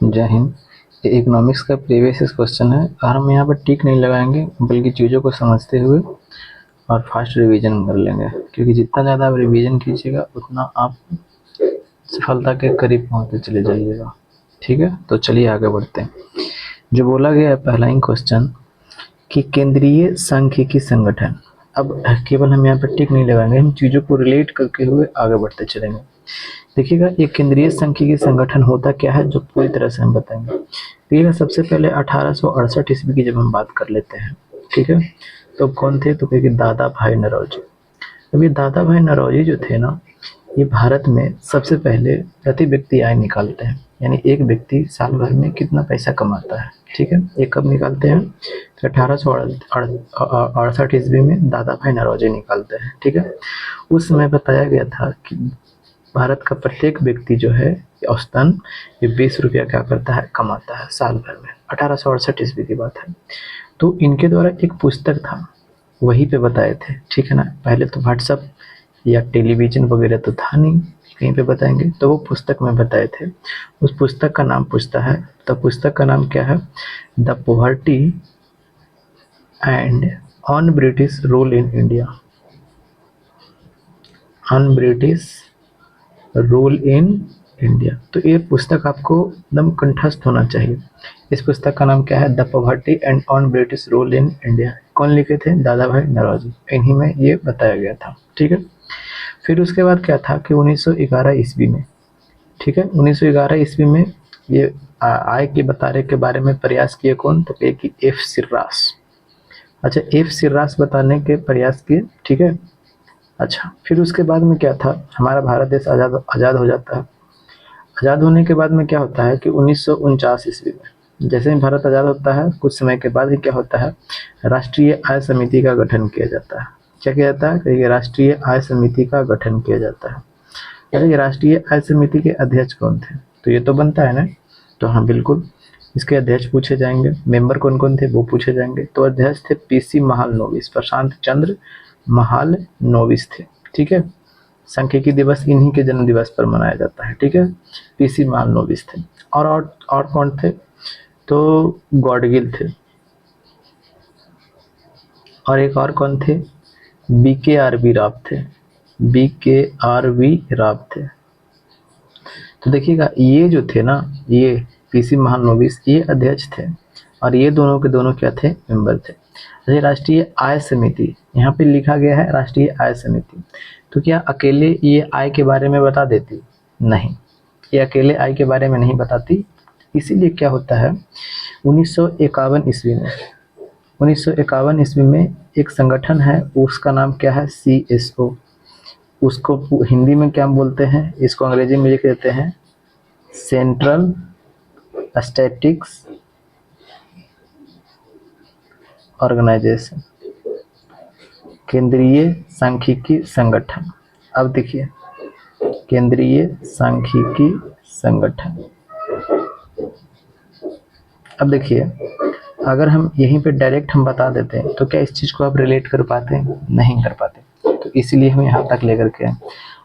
जय हिंद। ये इकोनॉमिक्स का प्रीवियस क्वेश्चन है और हम यहाँ पर टिक नहीं लगाएंगे बल्कि चीज़ों को समझते हुए और फास्ट रिवीजन कर लेंगे, क्योंकि जितना ज़्यादा आप रिवीजन कीजिएगा उतना आप सफलता के करीब पहुँचते चले जाइएगा। ठीक है, तो चलिए आगे बढ़ते हैं। जो बोला गया है पहला ही क्वेश्चन कि केंद्रीय सांख्यिकी संगठन। अब केवल हम यहाँ पर टिक नहीं लगाएंगे, हम चीज़ों को रिलेट करके हुए आगे बढ़ते चलेंगे। देखिएगा, ये केंद्रीय सांख्यिकी संगठन होता क्या है जो पूरी तरह से हम बताएंगे। देखिएगा, सबसे पहले 1868 ईस्वी की जब हम बात कर लेते हैं, ठीक है, तो कौन थे, तो कहेंगे दादा भाई नौरोजी। अब ये दादा भाई नौरोजी जो थे ना, ये भारत में सबसे पहले प्रति व्यक्ति आय निकालते हैं, यानी एक व्यक्ति साल भर में कितना पैसा कमाता है। ठीक है, ये कब निकालते हैं, तो 1868 ईस्वी में दादा भाई नौरोजी निकालते हैं। ठीक है, उस समय बताया गया था कि भारत का प्रत्येक व्यक्ति जो है औसतन ये 20 रुपया क्या करता है, कमाता है साल भर में। 1868 ईस्वी की बात है। तो इनके द्वारा एक पुस्तक था, वहीं पे बताए थे। ठीक है ना, पहले तो व्हाट्सअप या टेलीविजन वगैरह तो था नहीं, कहीं पे बताएंगे, तो वो पुस्तक में बताए थे। उस पुस्तक का नाम पूछता है, तो पुस्तक का नाम क्या है, the poverty and on British rule in India. On British rule in India. तो ये पुस्तक आपको एकदम कंठस्थ होना चाहिए। इस पुस्तक का नाम क्या है, the poverty and on British rule in India. कौन लिखे थे, दादा भाई नौरोजी, इन्हीं में ये बताया गया था। ठीक है, फिर उसके बाद क्या था कि 1911 ईस्वी में, ठीक है, 1911 ईस्वी में ये आय के बताने के बारे में प्रयास किए कौन, तो कहे कि एफ सिर्रास। अच्छा, एफ सिर्रास बताने के प्रयास किए। ठीक है, अच्छा, फिर उसके बाद में क्या था, हमारा भारत देश आज़ाद हो जाता है। आज़ाद होने के बाद में क्या होता है कि 1949 ईस्वी में, जैसे ही भारत आज़ाद होता है कुछ समय के बाद ही क्या होता है, राष्ट्रीय आय समिति का गठन किया जाता है। क्या किया जाता है, कि राष्ट्रीय आय समिति का गठन किया जाता है। अरे, ये राष्ट्रीय आय समिति के अध्यक्ष कौन थे, तो ये तो बनता है ना, तो हाँ बिल्कुल, इसके अध्यक्ष पूछे जाएंगे। मेंबर कौन कौन थे वो पूछे जाएंगे। तो अध्यक्ष थे पीसी महालनोबिस, प्रशांत चंद्र महालनोबिस थे। ठीक है, सांख्यिकी दिवस इन्हीं के जन्म दिवस पर मनाया जाता है। ठीक है, पीसी महालनोबिस थे। और कौन थे, तो गॉडगिल थे। और एक और कौन थे, BKRV राव थे। BKRV राव थे। तो देखिएगा, ये जो थे ना, ये पीसी महालनोबिस ये अध्यक्ष थे और ये दोनों के दोनों क्या थे, मेंबर थे। जैसे राष्ट्रीय आय समिति, यहाँ पे लिखा गया है राष्ट्रीय आय समिति, तो क्या अकेले ये आय के बारे में बता देती, नहीं, ये अकेले आय के बारे में नहीं बताती। इसीलिए क्या होता है, 1951 ईस्वी में, 1951 ईस्वी में एक संगठन है, उसका नाम क्या है, CSO। उसको हिंदी में क्या बोलते हैं, इसको अंग्रेजी में लिख देते हैं सेंट्रल स्टैटिक्स ऑर्गेनाइजेशन, केंद्रीय सांख्यिकी संगठन। अब देखिए, केंद्रीय सांख्यिकी संगठन। अब देखिए, अगर हम यहीं पे डायरेक्ट हम बता देते हैं तो क्या इस चीज़ को आप रिलेट कर पाते हैं, नहीं कर पाते, तो इसीलिए हम यहाँ तक लेकर के आए।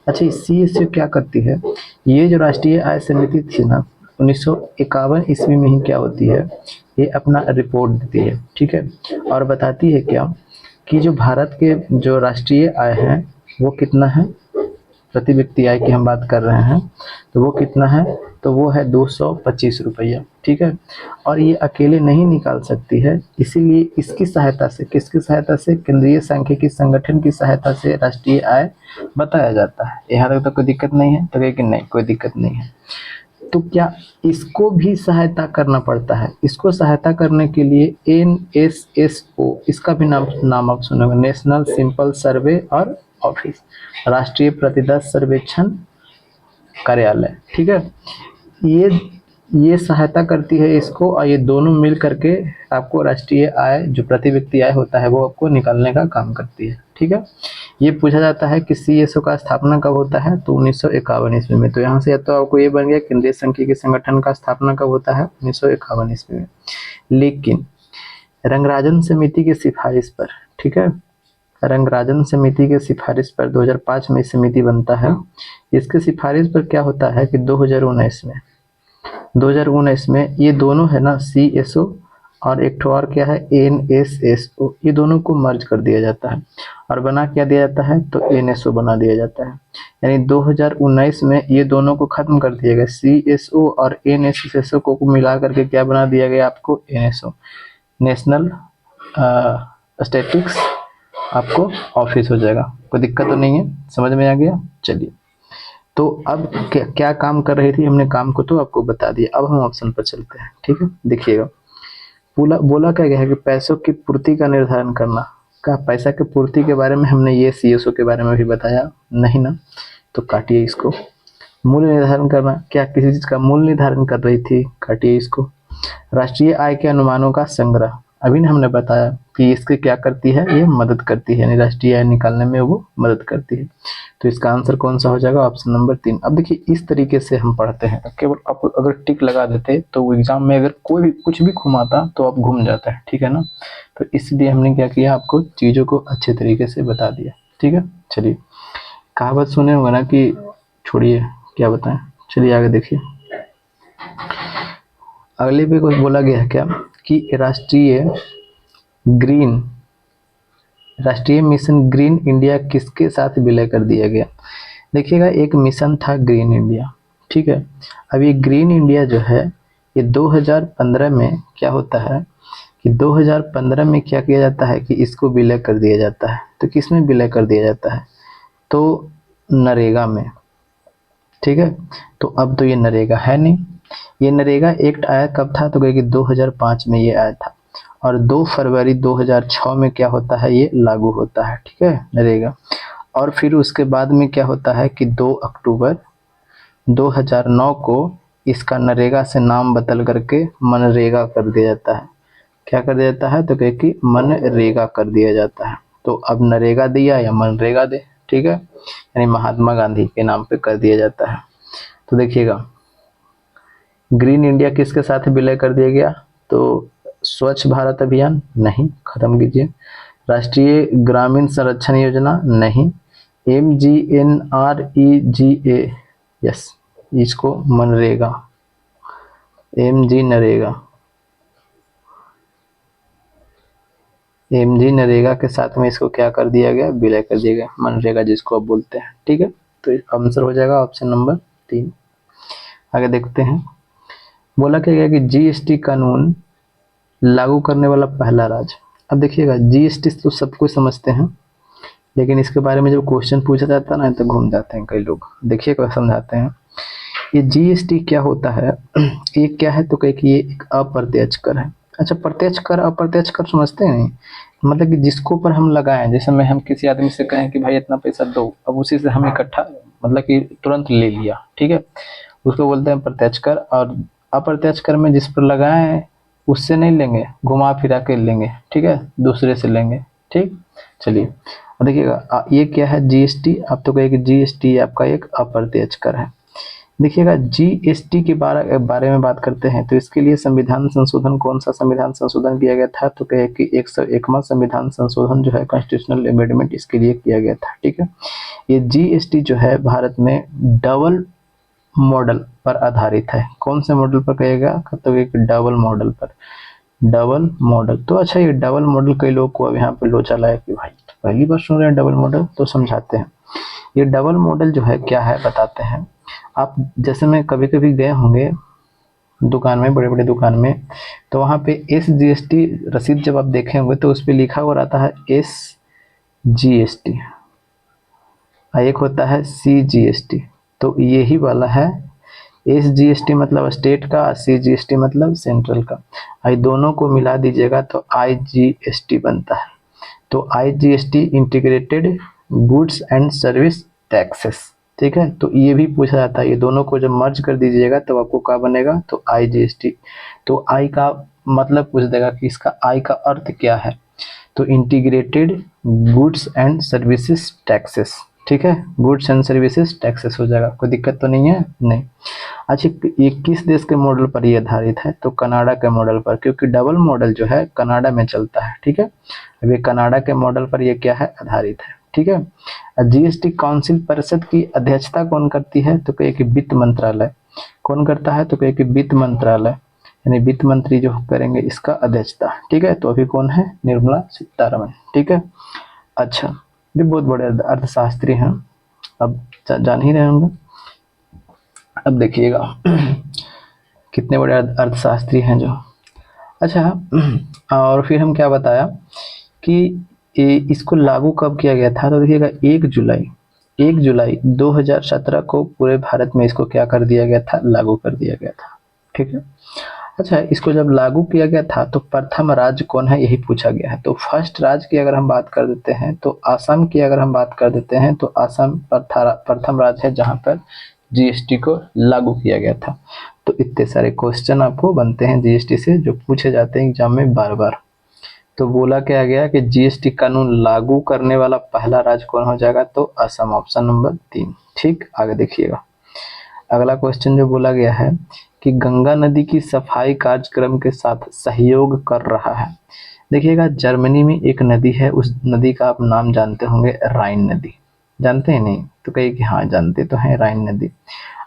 अच्छा, CSO क्या करती है, ये जो राष्ट्रीय आय समिति थी ना, 1951 ईस्वी में ही क्या होती है, ये अपना रिपोर्ट देती है। ठीक है, और बताती है क्या, कि जो भारत के जो राष्ट्रीय आय है वो कितना है, प्रति व्यक्ति आय की हम बात कर रहे हैं, तो वो कितना है, तो वो है 225 रुपया। ठीक है, और ये अकेले नहीं निकाल सकती है, इसीलिए इसकी सहायता से, किसकी सहायता से, केंद्रीय सांख्यिकी संगठन की सहायता से राष्ट्रीय आय बताया जाता है। यहाँ तक तो कोई दिक्कत नहीं है, तो कि नहीं, कोई दिक्कत नहीं है। तो क्या इसको भी सहायता करना पड़ता है, इसको सहायता करने के लिए NSSO, इसका भी नाम आप सुनोगे, नेशनल सिंपल सर्वे और ऑफिस, राष्ट्रीय प्रतिदत्त सर्वेक्षण कार्यालय। ठीक है, ये सहायता करती है इसको, और ये दोनों मिल करके आपको राष्ट्रीय आय, जो प्रति व्यक्ति आय होता है, वो आपको निकालने का काम करती है। ठीक है, ये पूछा जाता है कि CSO का स्थापना कब होता है, तो 1951 ईस्वी में। तो यहाँ से तो आपको ये बन गया, केंद्रीय सांख्यिकी संगठन का स्थापना कब होता है, 1951 ईस्वी में। लेकिन रंगराजन समिति की सिफारिश पर, ठीक है, रंगराजन समिति के सिफारिश पर 2005 में समिति बनता है। इसके सिफारिश पर क्या होता है कि 2019 में 2019 में ये दोनों है ना CSO और एक ठो और क्या है NSSO, ये दोनों को मर्ज कर दिया जाता है और बना क्या दिया जाता है तो NSO बना दिया जाता है। यानी 2019 में ये दोनों को खत्म कर दिया गया, CSO और NSSO को मिला करके क्या बना दिया गया आपको NSO, नेशनल स्टैटिस्टिक्स आपको ऑफिस हो जाएगा। कोई दिक्कत तो नहीं है, समझ में आ गया। चलिए, तो अब क्या काम कर रही थी, हमने काम को तो आपको बता दिया। अब हम ऑप्शन पर चलते हैं, ठीक है। देखिएगा, बोला क्या गया है कि पैसों की पूर्ति का निर्धारण करना। क्या पैसा की पूर्ति के बारे में हमने ये CSO के बारे में भी बताया नहीं ना, तो काटिए इसको। मूल्य निर्धारण करना, क्या किसी चीज का मूल्य निर्धारण कर रही थी, काटिए इसको। राष्ट्रीय आय के अनुमानों का संग्रह, अभी ने हमने बताया कि इसके क्या करती है, ये मदद करती है, यानी राष्ट्रीय आय निकालने में वो मदद करती है। तो इसका आंसर कौन सा हो जाएगा, ऑप्शन नंबर 3। अब देखिए, इस तरीके से हम पढ़ते हैं, केवल आप अगर टिक लगा देते तो एग्जाम में अगर कोई भी कुछ भी घुमाता तो आप घूम जाता है, ठीक है ना। तो इसलिए हमने क्या किया, आपको चीज़ों को अच्छे तरीके से बता दिया, ठीक है। चलिए, कहावत सुने होगा ना कि छोड़िए क्या बताएं, चलिए आगे देखिए। अगले पे कुछ बोला गया है क्या कि राष्ट्रीय मिशन ग्रीन इंडिया किसके साथ विलय कर दिया गया। देखिएगा, एक मिशन था ग्रीन इंडिया, ठीक है। अब ये ग्रीन इंडिया जो है, ये 2015 में क्या होता है कि 2015 में क्या किया जाता है कि इसको विलय कर दिया जाता है। तो किस में विलय कर दिया जाता है, तो नरेगा में, ठीक है। तो अब तो ये नरेगा है नहीं। ये नरेगा एक्ट आया कब था, तो कहेगी 2005 में ये आया था, और 2 फरवरी 2006 में क्या होता है, ये लागू होता है, ठीक है, नरेगा। और फिर उसके बाद में क्या होता है कि 2 अक्टूबर 2009 को इसका नरेगा से नाम बदल करके मनरेगा कर दिया जाता है। क्या कर दिया जाता है, तो कहे कि मनरेगा कर दिया जाता है। तो अब नरेगा दिया या मनरेगा दे, ठीक है, यानी महात्मा गांधी के नाम पे कर दिया जाता है। तो देखिएगा, ग्रीन इंडिया किसके साथ विलय कर दिया गया, तो स्वच्छ भारत अभियान नहीं, खत्म कीजिए। राष्ट्रीय ग्रामीण संरक्षण योजना नहीं, MGNREGA, यस, इसको मनरेगा, MG नरेगा के साथ में इसको क्या कर दिया गया, विलय कर दिया गया, मनरेगा जिसको आप बोलते हैं, ठीक है। तो आंसर हो जाएगा ऑप्शन नंबर 3। आगे देखते हैं, बोला क्या गया कि GST कानून लागू करने वाला पहला राज्य। अब देखिएगा, GST तो सब कुछ समझते हैं, लेकिन इसके बारे में जब क्वेश्चन पूछा जाता है ना तो घूम जाते हैं कई लोग। देखिए समझाते हैं, ये GST क्या होता है, ये क्या है, तो कहे कि ये एक अप्रत्यक्ष कर है। अच्छा, प्रत्यक्ष कर अप्रत्यक्ष कर समझते हैं नहीं, मतलब कि जिसको ऊपर हम लगाएं, जैसे मैं हम किसी आदमी से कहें कि भाई इतना पैसा दो, अब उसी से हम इकट्ठा मतलब कि तुरंत ले लिया, ठीक है, उसको बोलते हैं प्रत्यक्ष कर। और अप्रत्यक्ष कर में जिस पर लगाएं उससे नहीं लेंगे, घुमा फिरा के लेंगे, ठीक है, दूसरे से लेंगे, ठीक। चलिए, देखिएगा, ये क्या है, GST। आप तो कहेंगे GST आपका एक अप्रत्यक्ष कर है। देखिएगा, GST के बारे में बात करते हैं, तो इसके लिए संविधान संशोधन, कौन सा संविधान संशोधन किया गया था, तो कहे कि 101वां संविधान संशोधन जो है, कॉन्स्टिट्यूशनल अमेंडमेंट, इसके लिए किया गया था, ठीक है। ये GST जो है भारत में डबल मॉडल पर आधारित है। कौन से मॉडल पर कहेगा, तो एक डबल मॉडल पर, डबल मॉडल। तो अच्छा, ये डबल मॉडल कई लोग को अब यहाँ पे लोचा लाया कि भाई पहली बार सुन रहे हैं डबल मॉडल, तो समझाते हैं। ये डबल मॉडल जो है क्या है, बताते हैं। आप जैसे में कभी कभी गए होंगे दुकान में, बड़े बड़े दुकान में, तो वहाँ पे SGST रसीद जब आप देखे होंगे तो उस पर लिखा हुआ रहता है SGST, एक होता है CGST। तो यही वाला है, SGST मतलब स्टेट का, CGST मतलब सेंट्रल का। आई दोनों को मिला दीजिएगा तो IGST बनता है। तो IGST integrated goods and service taxes, ठीक है। तो ये भी पूछा जाता है, ये दोनों को जब मर्ज कर दीजिएगा तो आपको क्या बनेगा, तो IGST। तो आई का मतलब पूछ देगा कि इसका आई का अर्थ क्या है, तो integrated goods and services taxes, ठीक है, गुड्स एंड सर्विसेज टैक्सेस हो जाएगा। कोई दिक्कत तो नहीं है, नहीं। अच्छा, ये किस देश के मॉडल पर ये आधारित है, तो कनाडा के मॉडल पर, क्योंकि डबल मॉडल जो है कनाडा में चलता है, ठीक है। अब ये कनाडा के मॉडल पर ये क्या है, आधारित है, ठीक है। GST काउंसिल परिषद की अध्यक्षता कौन करती है, तो कहे कि वित्त मंत्रालय। कौन करता है? तो कहे कि वित्त मंत्रालय, यानी वित्त मंत्री जो करेंगे इसका अध्यक्षता। ठीक है, तो अभी कौन है? निर्मला सीतारमण। ठीक है, अच्छा, ये बहुत बड़े अर्थशास्त्री हैं, अब जान ही रहे होंगे। अब देखिएगा कितने बड़े अर्थशास्त्री हैं जो। अच्छा, और फिर हम क्या बताया कि इसको लागू कब किया गया था? तो देखिएगा 1 जुलाई 2017 को पूरे भारत में इसको क्या कर दिया गया था? लागू कर दिया गया था। ठीक है, अच्छा, इसको जब लागू किया गया था तो प्रथम राज्य कौन है, यही पूछा गया है। तो फर्स्ट राज्य की अगर हम बात कर देते हैं तो आसाम की अगर हम बात कर देते हैं तो आसाम प्रथम राज्य है जहां पर जीएसटी को लागू किया गया था। तो इतने सारे क्वेश्चन आपको बनते हैं जीएसटी से जो पूछे जाते हैं एग्जाम में बार बार। तो बोला क्या गया कि जीएसटी कानून लागू करने वाला पहला राज्य कौन हो जाएगा? तो असम, ऑप्शन नंबर 3। ठीक, आगे देखिएगा अगला क्वेश्चन जो बोला गया है कि गंगा नदी की सफाई कार्यक्रम के साथ सहयोग कर रहा है। देखिएगा जर्मनी में एक नदी है, उस नदी का आप नाम जानते होंगे, राइन नदी। जानते हैं? नहीं तो कहिए कि हाँ जानते तो हैं, राइन नदी।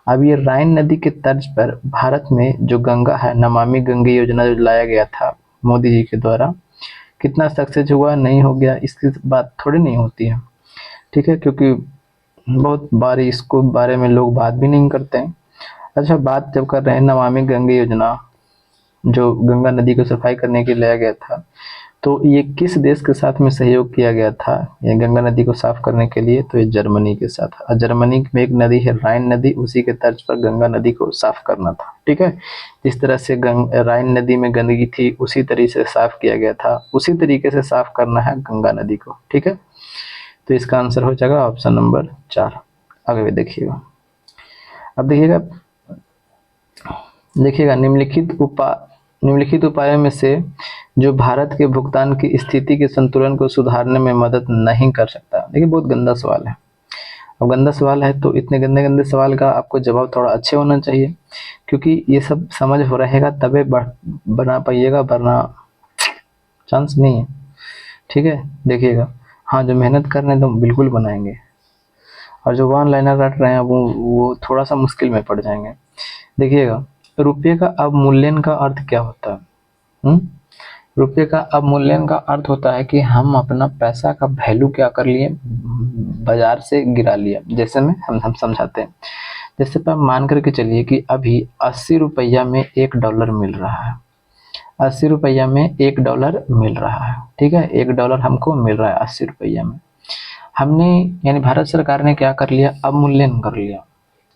अब ये राइन नदी के तर्ज पर भारत में जो गंगा है, नमामि गंगे योजना जो लाया गया था मोदी जी के द्वारा, कितना सक्सेस हुआ, नहीं हो गया, इसकी बात थोड़ी नहीं होती है। ठीक है, क्योंकि बहुत बार इसको बारे में लोग बात भी नहीं करते हैं। अच्छा, बात जब कर रहे हैं नमामि गंगे योजना जो गंगा नदी को सफाई करने के लिए लाया गया था, तो ये किस देश के साथ में सहयोग किया गया था ये गंगा नदी को साफ करने के लिए? तो ये जर्मनी के साथ। और जर्मनी में एक नदी है राइन नदी, उसी के तर्ज पर गंगा नदी को साफ करना था। ठीक है, जिस तरह से राइन नदी में गंदगी थी उसी तरीके से साफ किया गया था, उसी तरीके से साफ करना है गंगा नदी को। ठीक है, तो इसका आंसर हो जाएगा ऑप्शन नंबर 4। आगे देखिएगा, अब देखिएगा निम्नलिखित उपायों में से जो भारत के भुगतान की स्थिति के संतुलन को सुधारने में मदद नहीं कर सकता। देखिए बहुत गंदा सवाल है। अब गंदा सवाल है तो इतने गंदे सवाल का आपको जवाब थोड़ा अच्छे होना चाहिए, क्योंकि ये सब समझ हो रहेगा तबे बना पाइएगा, वरना चांस नहीं है। ठीक है, देखिएगा, हाँ जो मेहनत कर रहे हैं तो बिल्कुल बनाएंगे, और जो वन लाइनर रट रहे हैं वो थोड़ा सा मुश्किल में पड़ जाएंगे। देखिएगा, रुपये का अवमूल्यन का अर्थ क्या होता है? रुपये का अवमूल्यन का अर्थ होता है कि हम अपना पैसा का वैल्यू क्या कर लिए, बाजार से गिरा लिया। जैसे में हम समझाते हैं, जैसे पर मान करके चलिए कि अभी 80 रुपया में $1 मिल रहा है। 80 रुपया में $1 मिल रहा है। ठीक है, $1 हमको मिल रहा है 80 रुपया में। हमने यानी भारत सरकार ने क्या कर लिया? अवमूल्यन कर लिया।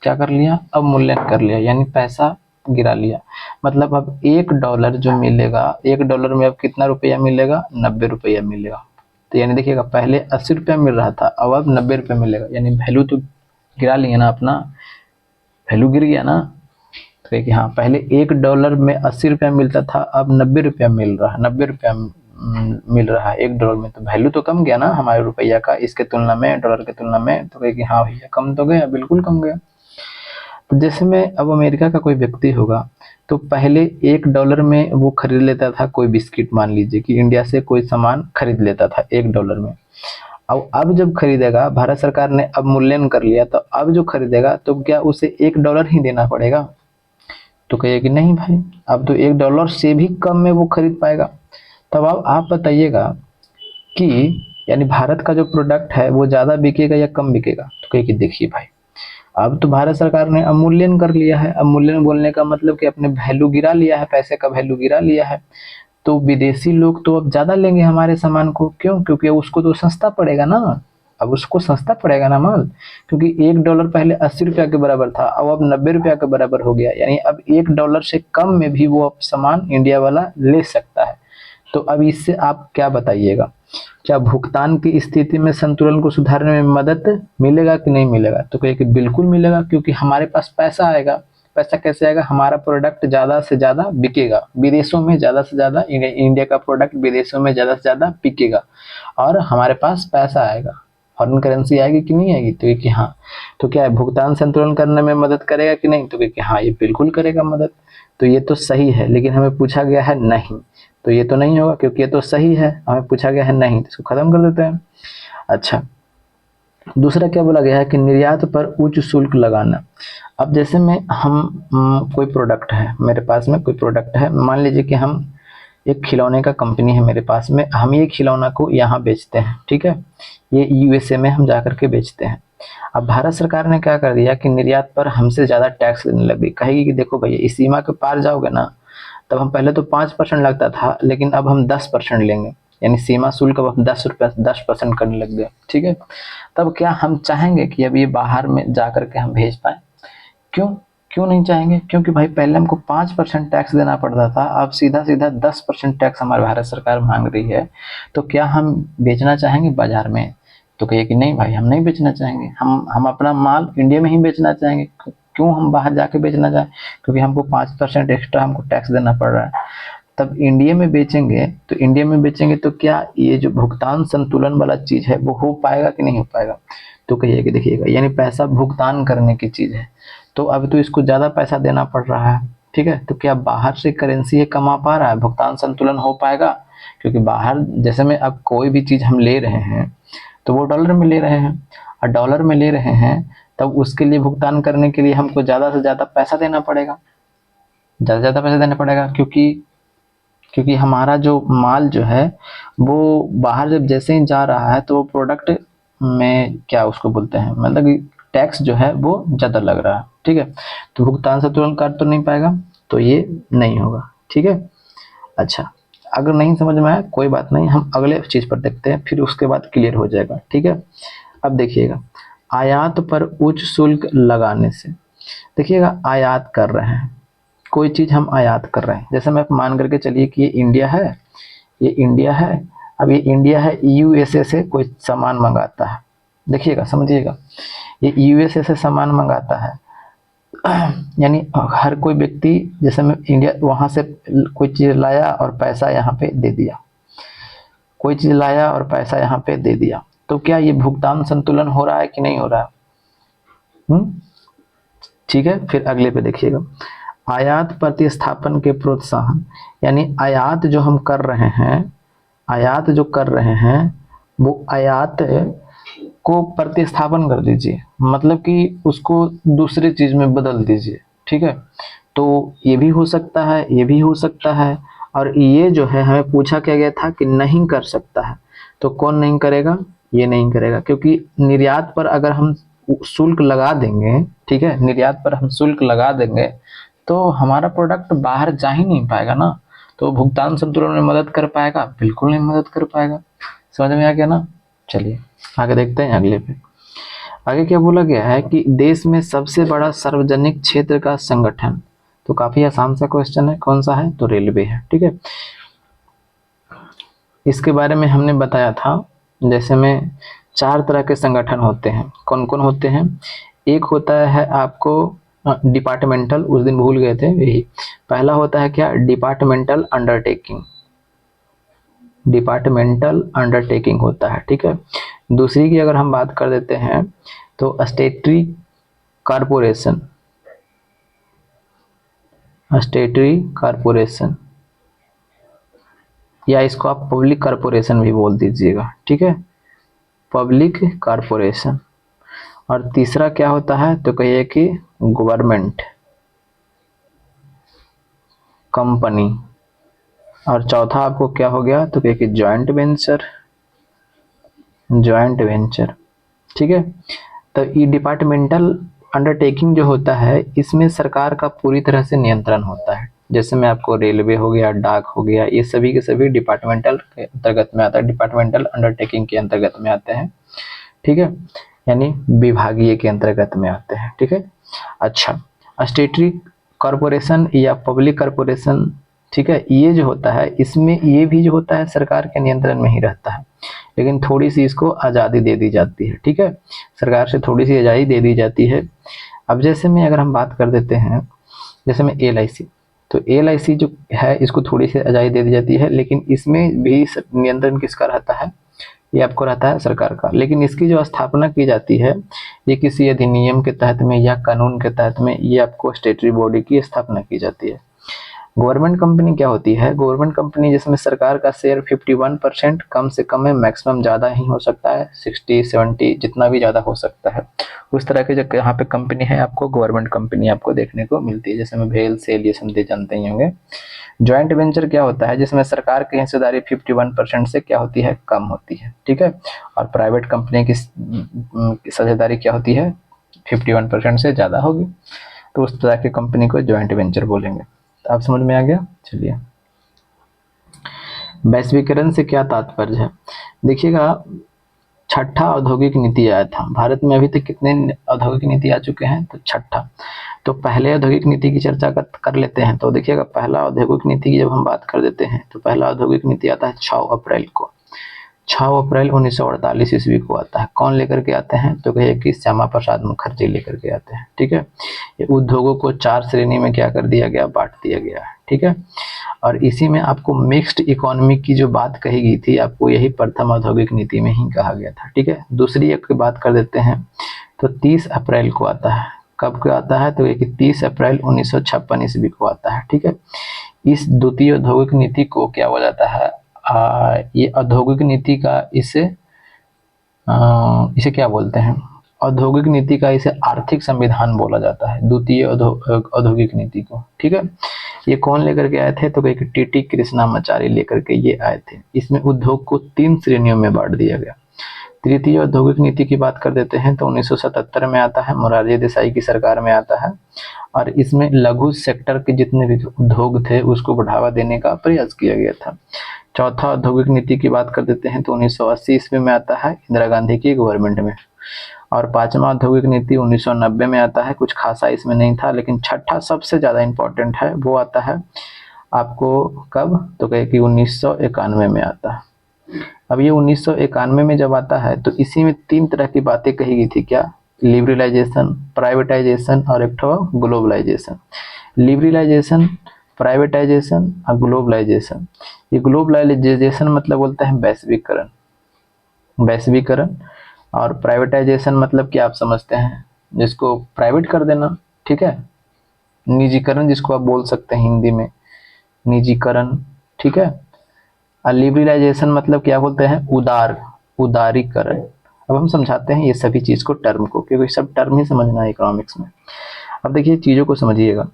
क्या कर लिया? अवमूल्यन कर लिया, यानी पैसा गिरा लिया। मतलब अब $1 जो मिलेगा, $1 में अब कितना रुपया मिलेगा? 90 रुपया मिलेगा। तो यानी देखिएगा पहले 80 रुपया मिल रहा था, अब 90 रुपया मिलेगा, यानी वैल्यू तो गिरा लिए ना, अपना वैल्यू गिर गया ना। तो कहे कि हाँ पहले $1 में 80 रुपया मिलता था, अब 90 रुपया मिल रहा है, 90 रुपया मिल रहा है $1 में, तो वैल्यू तो कम गया ना हमारे रुपया का, इसके तुलना में, डॉलर के तुलना में। तो कहे कि हाँ भैया कम तो गया, बिल्कुल कम गया। तो जैसे में अब अमेरिका का कोई व्यक्ति होगा तो पहले $1 में वो खरीद लेता था कोई बिस्किट, मान लीजिए कि इंडिया से कोई सामान खरीद लेता था $1 में। अब जब खरीदेगा, भारत सरकार ने अब मूल्यांकन कर लिया, तो अब जो खरीदेगा तो क्या उसे $1 ही देना पड़ेगा? तो कहिए कि नहीं भाई, अब तो $1 से भी कम में वो खरीद पाएगा। तब अब आप बताइएगा कि यानी भारत का जो प्रोडक्ट है वो ज़्यादा बिकेगा या कम बिकेगा? तो कहिए कि देखिए भाई, अब तो भारत सरकार ने अवमूल्यन कर लिया है। अवमूल्यन बोलने का मतलब कि अपने वैल्यू गिरा लिया है, पैसे का वैल्यू गिरा लिया है। तो विदेशी लोग तो अब ज़्यादा लेंगे हमारे सामान को, क्यों? क्योंकि उसको तो सस्ता पड़ेगा ना, अब उसको सस्ता पड़ेगा ना माल, क्योंकि $1 पहले 80 रुपया के बराबर था, अब 90 रुपया के बराबर हो गया, यानी अब $1 से कम में भी वो अब सामान इंडिया वाला ले सकता है। तो अब इससे आप क्या बताइएगा, क्या भुगतान की स्थिति में संतुलन को सुधारने में मदद मिलेगा कि नहीं मिलेगा? तो कहिए कि बिल्कुल मिलेगा, क्योंकि हमारे पास पैसा आएगा। पैसा कैसे आएगा? हमारा प्रोडक्ट ज़्यादा से ज़्यादा बिकेगा, विदेशों में ज़्यादा से ज़्यादा, इंडिया का प्रोडक्ट विदेशों में ज़्यादा से ज़्यादा बिकेगा और हमारे पास पैसा आएगा, फॉरेन करेंसी आएगी कि नहीं आएगी? तो कि हाँ। तो क्या है, भुगतान संतुलन करने में मदद करेगा कि नहीं? तो कि हाँ ये बिल्कुल करेगा मदद। तो ये तो सही है, लेकिन हमें पूछा गया है नहीं, तो ये तो नहीं होगा, क्योंकि ये तो सही है, हमें पूछा गया है नहीं, तो इसको खत्म कर देते हैं। अच्छा, दूसरा क्या बोला गया है कि निर्यात पर उच्च शुल्क लगाना। अब जैसे में हम कोई प्रोडक्ट है मेरे पास में, कोई प्रोडक्ट है, मान लीजिए कि हम एक खिलौने का कंपनी है मेरे पास में, हम ये खिलौना को यहाँ बेचते हैं, ठीक है, ये यूएसए में हम जा करके बेचते हैं। अब भारत सरकार ने क्या कर दिया कि निर्यात पर हमसे ज़्यादा टैक्स लेने लग गई, कहेगी कि देखो भैया इस सीमा के पार जाओगे ना, तब हम पहले तो 5% लगता था, लेकिन अब हम 10% लेंगे, यानी सीमा शुल्क अब हम 10% करने लग गए, ठीक है। तब क्या हम चाहेंगे कि अब ये बाहर में जा करके हम भेज पाए? क्यों क्यों नहीं चाहेंगे? क्योंकि भाई पहले हमको 5% टैक्स देना पड़ता था, अब सीधा सीधा 10% टैक्स हमारी भारत सरकार मांग रही है। तो क्या हम बेचना चाहेंगे बाजार में? तो कहिए कि नहीं भाई हम नहीं बेचना चाहेंगे, हम अपना माल इंडिया में ही बेचना चाहेंगे। क्यों हम बाहर जाके बेचना चाहें? क्योंकि हमको 5% एक्स्ट्रा हमको टैक्स देना पड़ रहा है। तब इंडिया में बेचेंगे, तो इंडिया में बेचेंगे तो क्या ये जो भुगतान संतुलन वाला चीज़ है वो हो पाएगा कि नहीं हो पाएगा? तो कहिए कि देखिएगा, यानी पैसा भुगतान करने की चीज़ है, तो अब तो इसको ज़्यादा पैसा देना पड़ रहा है, ठीक है। तो क्या बाहर से करेंसी ये कमा पा रहा है? भुगतान संतुलन हो पाएगा? क्योंकि बाहर जैसे में अब कोई भी चीज़ हम ले रहे हैं तो वो डॉलर में ले रहे हैं, और डॉलर में ले रहे हैं तब उसके लिए भुगतान करने के लिए हमको ज़्यादा से ज़्यादा पैसा देना पड़ेगा, ज़्यादा से ज़्यादा पैसा देना पड़ेगा, क्योंकि हमारा जो माल जो है वो बाहर जब जैसे ही जा रहा है तो वो प्रोडक्ट में क्या उसको बोलते हैं, मतलब कि टैक्स जो है वो ज़्यादा लग रहा है, ठीक है। तो भुगतान संतुलन कर तो नहीं पाएगा, तो ये नहीं होगा, ठीक है। अच्छा, अगर नहीं समझ में आया कोई बात नहीं, हम अगले चीज़ पर देखते हैं, फिर उसके बाद क्लियर हो जाएगा, ठीक है। अब देखिएगा, आयात पर उच्च शुल्क लगाने से, देखिएगा आयात कर रहे हैं, कोई चीज़ हम आयात कर रहे हैं, जैसे मैं मान करके चलिए कि ये इंडिया है, ये इंडिया है। अब ये इंडिया है, यूएसए से कोई सामान मंगाता है, देखिएगा समझिएगा, ये यूएसए से सामान मंगाता है, यानी हर कोई व्यक्ति, जैसे मैं इंडिया वहाँ से कोई चीज़ लाया और पैसा यहाँ पे दे दिया, कोई चीज़ लाया और पैसा यहाँ पे दे दिया, तो क्या ये भुगतान संतुलन हो रहा है कि नहीं हो रहा है? ठीक है। फिर अगले पे देखिएगा, आयात प्रतिस्थापन के प्रोत्साहन, यानी आयात जो हम कर रहे हैं, आयात जो कर रहे हैं वो आयात को प्रतिस्थापन कर दीजिए, मतलब कि उसको दूसरे चीज़ में बदल दीजिए, ठीक है। तो ये भी हो सकता है, ये भी हो सकता है, और ये जो है हमें पूछा क्या गया था कि नहीं कर सकता है, तो कौन नहीं करेगा? ये नहीं करेगा, क्योंकि निर्यात पर अगर हम शुल्क लगा देंगे, ठीक है, निर्यात पर हम शुल्क लगा देंगे तो हमारा प्रोडक्ट बाहर जा ही नहीं पाएगा ना, तो भुगतान संतुलन में मदद कर पाएगा? बिल्कुल नहीं मदद कर पाएगा। समझ में आ गया ना? चलिए आगे देखते हैं अगले पे। आगे क्या बोला गया है कि देश में सबसे बड़ा सार्वजनिक क्षेत्र का संगठन, तो काफी आसान सा क्वेश्चन है, कौन सा है? तो रेलवे है, ठीक है। इसके बारे में हमने बताया था, जैसे में 4 तरह के संगठन होते हैं, कौन कौन होते हैं? एक होता है आपको डिपार्टमेंटल, उस दिन भूल गए थे यही, पहला होता है क्या? डिपार्टमेंटल अंडरटेकिंग, डिपार्टमेंटल अंडरटेकिंग होता है, ठीक है। दूसरी की अगर हम बात कर देते हैं तो स्टेटरी कारपोरेशन, स्टेटरी कारपोरेशन, या इसको आप पब्लिक कारपोरेशन भी बोल दीजिएगा, ठीक है, पब्लिक कारपोरेशन। और तीसरा क्या होता है? तो कहिए कि गवर्नमेंट कंपनी। और चौथा आपको क्या हो गया? तो कहिए कि जॉइंट वेंचर, जॉइंट वेंचर, ठीक है। तो ये डिपार्टमेंटल अंडरटेकिंग जो होता है इसमें सरकार का पूरी तरह से नियंत्रण होता है, जैसे मैं आपको रेलवे हो गया, डाक हो गया, ये सभी के सभी डिपार्टमेंटल के अंतर्गत में आता है, डिपार्टमेंटल अंडरटेकिंग के अंतर्गत में आते हैं, ठीक है, यानी विभागीय के अंतर्गत में आते हैं, ठीक है। अच्छा, स्टेटरी कॉरपोरेशन या पब्लिक कॉरपोरेशन, ठीक है, ये जो होता है इसमें ये भी जो होता है सरकार के नियंत्रण में ही रहता है, लेकिन थोड़ी सी इसको आज़ादी दे दी जाती है, ठीक है, सरकार से थोड़ी सी आज़ादी दे दी जाती है। अब जैसे में अगर हम बात कर देते हैं, जैसे में LIC, तो LIC जो है इसको थोड़ी सी आज़ादी दे दी जाती है, लेकिन इसमें भी नियंत्रण किसका रहता है? ये आपको रहता है सरकार का, लेकिन इसकी जो स्थापना की जाती है ये किसी अधिनियम के तहत में या कानून के तहत में, ये आपको स्टेटरी बॉडी की स्थापना की जाती है। गवर्नमेंट कंपनी क्या होती है? गवर्नमेंट कंपनी जिसमें सरकार का शेयर 51% कम से कम है, मैक्सिमम ज़्यादा ही हो सकता है, 60-70 जितना भी ज़्यादा हो सकता है, उस तरह के जो यहाँ पे कंपनी है आपको गवर्नमेंट कंपनी आपको देखने को मिलती है, जैसे में भेल सेल ये सब जानते ही होंगे। जॉइंट वेंचर क्या होता है? जिसमें सरकार की हिस्सेदारी 51% से क्या होती है? कम होती है, ठीक है। और प्राइवेट कंपनी की साझेदारी क्या होती है? 51% से ज़्यादा होगी, तो उस तरह की कंपनी को जॉइंट वेंचर बोलेंगे। तो आप समझ में आ गया? चलिए, वैश्वीकरण से क्या तात्पर्य है? देखिएगा, छठा औद्योगिक नीति आया था भारत में। अभी तक कितने औद्योगिक नीति आ चुके हैं? तो छठा। तो पहले औद्योगिक नीति की चर्चा कर लेते हैं। तो देखिएगा, पहला औद्योगिक नीति की जब हम बात कर देते हैं तो पहला औद्योगिक नीति आता है 6 अप्रैल को। 6 अप्रैल 1948 ईस्वी को आता है। कौन लेकर के आते हैं? तो कहिए कि श्यामा प्रसाद मुखर्जी लेकर के आते हैं, ठीक है। ये उद्योगों को 4 श्रेणी में क्या कर दिया गया? बांट दिया गया है, ठीक है। और इसी में आपको मिक्स्ड इकोनॉमी की जो बात कही गई थी, आपको यही प्रथम औद्योगिक नीति में ही कहा गया था, ठीक है। दूसरी एक की बात कर देते हैं तो 30 अप्रैल को आता है। कब को आता है? तो ये 30 अप्रैल 1956 ईस्वी को आता है, ठीक है। इस द्वितीय औद्योगिक नीति को क्या बोला जाता है? ये औद्योगिक नीति का इसे क्या बोलते हैं? औद्योगिक नीति का इसे आर्थिक संविधान बोला जाता है, द्वितीय औद्योगिक नीति को, ठीक है। ये कौन लेकर के आए थे? तो एक टीटी कृष्णामाचारी लेकर के ये आए थे। इसमें उद्योग को 3 श्रेणियों में बांट दिया गया। तृतीय औद्योगिक नीति की बात कर देते हैं तो 1977 में आता है, मोरारजी देसाई की सरकार में आता है। और इसमें लघु सेक्टर के जितने भी उद्योग थे उसको बढ़ावा देने का प्रयास किया गया था। चौथा औद्योगिक नीति की बात कर देते हैं तो 1980 ईस्वी में आता है, इंदिरा गांधी की गवर्नमेंट में। और पांचवा औद्योगिक नीति 1990 में आता है। कुछ खासा इसमें नहीं था, लेकिन छठा सबसे ज़्यादा इम्पोर्टेंट है, वो आता है आपको कब? तो कहे कि 1991 में आता है। अब ये 1991 में जब आता है तो इसी में 3 तरह की बातें कही गई थी। क्या? लिबरलाइजेशन, प्राइवेटाइजेशन और एक ठो ग्लोबलाइजेशन। लिबरलाइजेशन, प्राइवेटाइजेशन और ग्लोबलाइजेशन। ये ग्लोबलाइजेशन मतलब बोलते हैं वैश्वीकरण, वैश्वीकरण। और प्राइवेटाइजेशन मतलब क्या आप समझते हैं? जिसको प्राइवेट कर देना, ठीक है। निजीकरण जिसको आप बोल सकते हैं हिंदी में, निजीकरण, ठीक है। और लिबरलाइजेशन मतलब क्या बोलते हैं? उदारीकरण। अब हम समझाते हैं ये सभी चीज को, टर्म को, क्योंकि सब टर्म ही समझना है इकोनॉमिक्स में। अब देखिए चीजों को समझिएगा।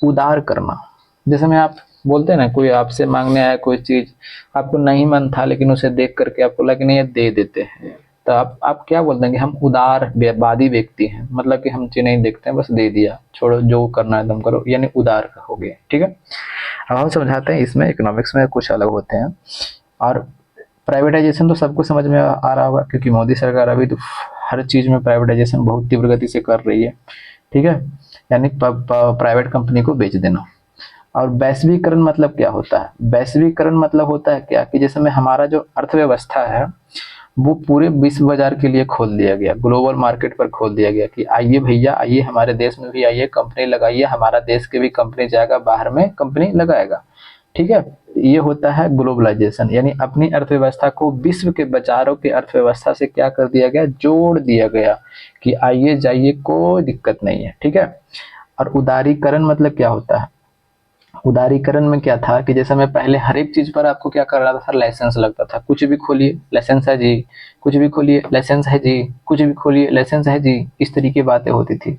उदार करना, जैसे मैं आप बोलते हैं ना, कोई आपसे मांगने आया कोई चीज, आपको नहीं मन था लेकिन उसे देख करके आपको लगा कि नहीं ये दे देते हैं, तो आप क्या बोलते हैं कि हम उदारवादी व्यक्ति हैं, मतलब कि हम चीज नहीं देखते हैं, बस दे दिया, छोड़ो जो करना है तुम करो, यानी उदार हो गए, ठीक है। अब हम समझाते हैं, इसमें इकोनॉमिक्स में कुछ अलग होते हैं। और प्राइवेटाइजेशन तो सबको समझ में आ रहा होगा, क्योंकि मोदी सरकार अभी तो हर चीज में प्राइवेटाइजेशन बहुत तीव्र गति से कर रही है, ठीक है। यानी प्राइवेट कंपनी को बेच देना। और वैश्वीकरण मतलब क्या होता है? वैश्वीकरण मतलब होता है क्या कि जैसे में हमारा जो अर्थव्यवस्था है वो पूरे विश्व बाजार के लिए खोल दिया गया, ग्लोबल मार्केट पर खोल दिया गया कि आइए भैया, आइए हमारे देश में भी आइए, कंपनी लगाइए, हमारा देश के भी कंपनी जाएगा बाहर में कंपनी लगाएगा, ठीक है। ये होता है ग्लोबलाइजेशन, यानी अपनी अर्थव्यवस्था को विश्व के बाजारों की अर्थव्यवस्था से क्या कर दिया गया? जोड़ दिया गया कि आइए जाइए, कोई दिक्कत नहीं है, ठीक है। और उदारीकरण मतलब क्या होता है? उदारीकरण में क्या था कि जैसे मैं पहले हर एक चीज पर आपको क्या कर रहा था? लाइसेंस लगता था। कुछ भी खोलिए लाइसेंस है जी, कुछ भी खोलिए लाइसेंस है जी, कुछ भी खोलिए लाइसेंस है जी, इस तरीके की बातें होती थी।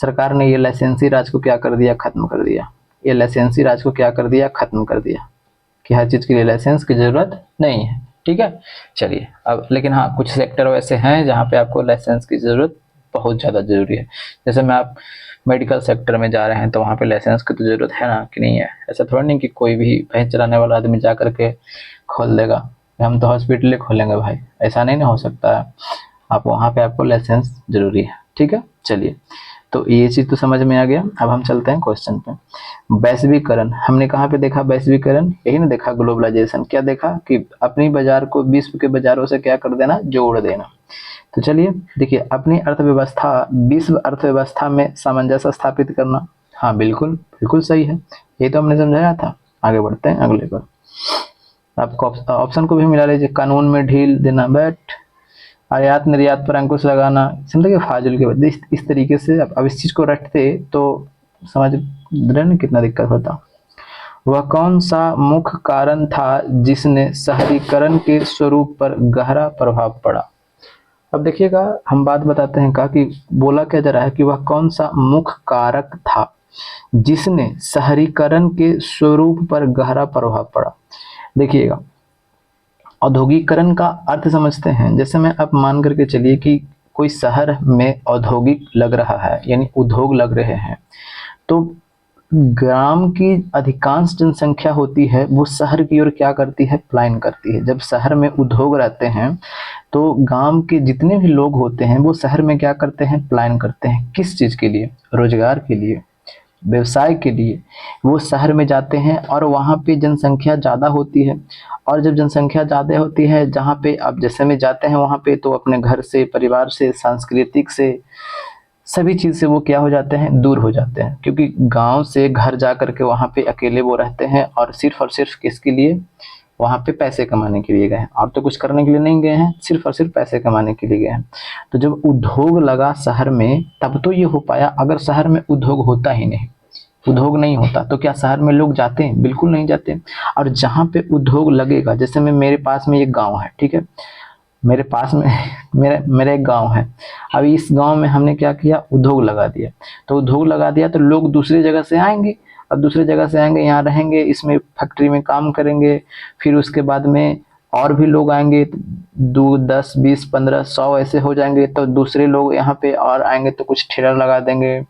सरकार ने ये लाइसेंसी राज को क्या कर दिया? खत्म कर दिया। ये लाइसेंसी राज को क्या कर दिया? खत्म कर दिया कि हर चीज के लिए लाइसेंस की जरूरत नहीं है, ठीक है। चलिए, अब लेकिन हाँ, कुछ सेक्टर वैसे हैं जहाँ पे आपको लाइसेंस की जरूरत बहुत ज्यादा जरूरी है। जैसे मैं आप मेडिकल सेक्टर में जा रहे हैं तो वहाँ पे लाइसेंस की तो जरूरत है ना, कि नहीं है? ऐसा थोड़ा नहीं कि कोई भी भैंस चलाने वाला आदमी जा करके खोल देगा, हम तो हॉस्पिटल खोलेंगे भाई, ऐसा नहीं ना हो सकता है। आप वहाँ पे आपको लाइसेंस जरूरी है, ठीक है। चलिए, तो ये चीज तो समझ में आ गया। अब हम चलते हैं क्वेश्चन पे। वैश्वीकरण हमने कहाँ पे देखा? वैश्वीकरण यही ना देखा। ग्लोबलाइजेशन क्या देखा? कि अपनी बाजार को विश्व के बाजारों से क्या कर देना? जोड़ देना। तो चलिए देखिए, अपनी अर्थव्यवस्था विश्व अर्थव्यवस्था में सामंजस्य स्थापित करना, हाँ बिल्कुल बिल्कुल सही है, ये तो हमने समझाया था। आगे बढ़ते हैं अगले पर। आपको ऑप्शन को भी मिला लीजिए। कानून में ढील देना, बट आयात निर्यात पर अंकुश लगाना, समझे फाजुल के बाद इस तरीके से अब इस चीज को रटते तो समझ रहे ना कितना दिक्कत होता। वह कौन सा मुख्य कारण था जिसने शहरीकरण के स्वरूप पर गहरा प्रभाव पड़ा। अब देखिएगा, हम बात बताते हैं कि बोला क्या जा रहा है कि वह कौन सा मुख्य कारक था जिसने शहरीकरण के स्वरूप पर गहरा प्रभाव पड़ा। देखिएगा, औद्योगिकरण का अर्थ समझते हैं। जैसे मैं अब मान करके चलिए कि कोई शहर में औद्योगिक लग रहा है, यानी उद्योग लग रहे हैं, तो ग्राम की अधिकांश जनसंख्या होती है वो शहर की ओर क्या करती है, पलायन करती है। जब शहर में उद्योग रहते हैं तो गांव के जितने भी लोग होते हैं वो शहर में क्या करते हैं, पलायन करते हैं। किस चीज़ के लिए, रोजगार के लिए, व्यवसाय के लिए वो शहर में जाते हैं और वहाँ पे जनसंख्या ज़्यादा होती है। और जब जनसंख्या ज़्यादा होती है, जहाँ पे अब जैसे में जाते हैं वहाँ पे, तो अपने घर से, परिवार से, सांस्कृतिक से, सभी चीज़ से वो क्या हो जाते हैं, दूर हो जाते हैं। क्योंकि गांव से घर जा कर के वहाँ पे अकेले वो रहते हैं और सिर्फ किसके लिए, वहाँ पे पैसे कमाने के लिए गए हैं, और तो कुछ करने के लिए नहीं गए हैं, सिर्फ और सिर्फ पैसे कमाने के लिए गए हैं। तो जब उद्योग लगा शहर में तब तो ये हो पाया। अगर शहर में उद्योग होता ही नहीं, उद्योग नहीं होता, तो क्या शहर में लोग जाते हैं, बिल्कुल नहीं जाते। और जहाँ पे उद्योग लगेगा, जैसे में मेरे पास में एक गाँव है, ठीक है, मेरे पास में मेरा एक गांव है। अब इस गांव में हमने क्या किया, उद्योग लगा दिया। तो उद्योग लगा दिया तो लोग दूसरी जगह से आएंगे, और दूसरी जगह से आएंगे, यहाँ रहेंगे, इसमें फैक्ट्री में काम करेंगे। फिर उसके बाद में और भी लोग आएंगे, 2, 10, 20, 15, 100 ऐसे हो जाएंगे। तो दूसरे लोग यहाँ पे और आएंगे तो कुछ ठेला लगा देंगे,